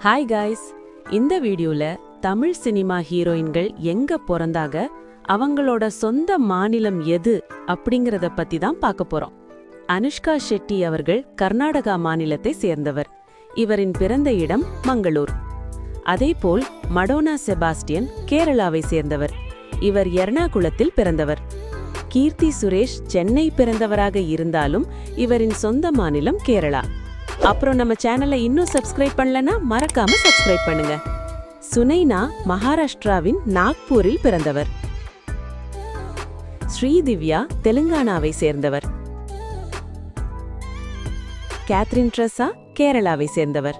Hi guys, இந்த வீடியோல Tamil cinema ஹீரோயின்கள் எங்க பிறந்தாங்க, அவங்களோட சொந்த மாநிலம் எது அப்படிங்கறத பத்தி தான் பார்க்க போறோம். அனுஷ்கா ஷெட்டி அவர்கள் கர்நாடகா மாநிலத்தை சேர்ந்தவர். இவரின் பிறந்த இடம் மங்களூர். அதேபோல் மடோனா செபாஸ்டியன் கேரளாவை சேர்ந்தவர். இவர் எர்ணாகுளத்தில் பிறந்தவர். கீர்த்தி சுரேஷ் சென்னை பிறந்தவராக இருந்தாலும் இவரின் சொந்த மாநிலம் கேரளா. அப்புறம் நம்ம சேனலை இன்னும் சப்ஸ்கிரைப் பண்ணலனா மறக்காம சப்ஸ்கிரைப் பண்ணுங்க. சுனைனா மகாராஷ்டிராவின் நாக்பூரில் பிறந்தவர். ஸ்ரீதிவ்யா தெலுங்கானாவை சேர்ந்தவர். கேத்ரின் ட்ரெஸா கேரளாவை சேர்ந்தவர்.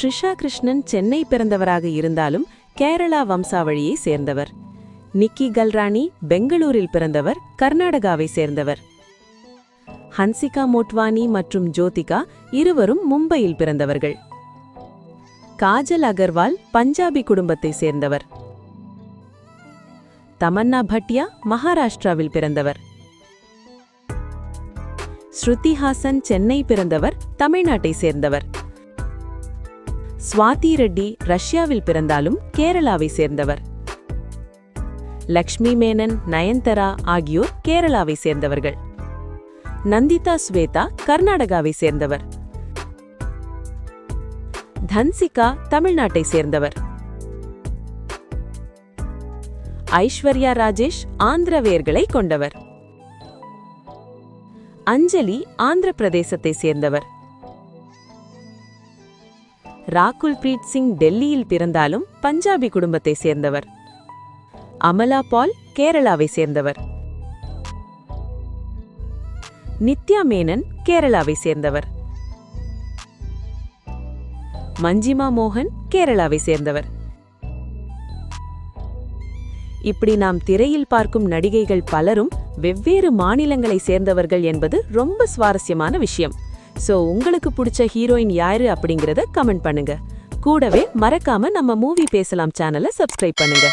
ட்ரிஷா கிருஷ்ணன் சென்னை பிறந்தவராக இருந்தாலும் கேரளா வம்சாவழியை சேர்ந்தவர். நிக்கி கல்ராணி பெங்களூரில் பிறந்தவர், கர்நாடகாவை சேர்ந்தவர். ஹன்சிகா மோட்வானி மற்றும் ஜோதிகா இருவரும் மும்பையில் பிறந்தவர்கள். காஜல் அகர்வால் பஞ்சாபி குடும்பத்தை சேர்ந்தவர். தமன்னா பட்டியா மகாராஷ்டிராவில் பிறந்தவர். ஸ்ருதி ஹாசன் சென்னை பிறந்தவர், தமிழ்நாட்டை சேர்ந்தவர். ஸ்வாதி ரெட்டி ரஷ்யாவில் பிறந்தாலும் கேரளாவை சேர்ந்தவர். லக்ஷ்மி மேனன், நயன்தரா ஆகியோர் கேரளாவை சேர்ந்தவர்கள். நந்திதா ஸ்வேதா கர்நாடகாவை சேர்ந்தவர். தன்சிகா தமிழ்நாட்டை சேர்ந்தவர். ஐஸ்வர்யா ராஜேஷ் ஆந்திரவேர்களை கொண்டவர். அஞ்சலி ஆந்திர பிரதேசத்தை சேர்ந்தவர். ராகுல் பிரீத் சிங் டெல்லியில் பிறந்தாலும் பஞ்சாபி குடும்பத்தை சேர்ந்தவர். அமலா பால் கேரளாவை சேர்ந்தவர். நித்யா மேனன் கேரளாவை சேர்ந்தவர். மஞ்சிமா மோகன் கேரளாவை சேர்ந்தவர். இப்படி நாம் திரையில் பார்க்கும் நடிகைகள் பலரும் வெவ்வேறு மாநிலங்களை சேர்ந்தவர்கள் என்பது ரொம்ப சுவாரஸ்யமான விஷயம். சோ உங்களுக்கு பிடிச்ச ஹீரோயின் யாரு அப்படிங்கறத கமெண்ட் பண்ணுங்க. கூடவே மறக்காம நம்ம மூவி பேசலாம் சேனலை சப்ஸ்கிரைப் பண்ணுங்க.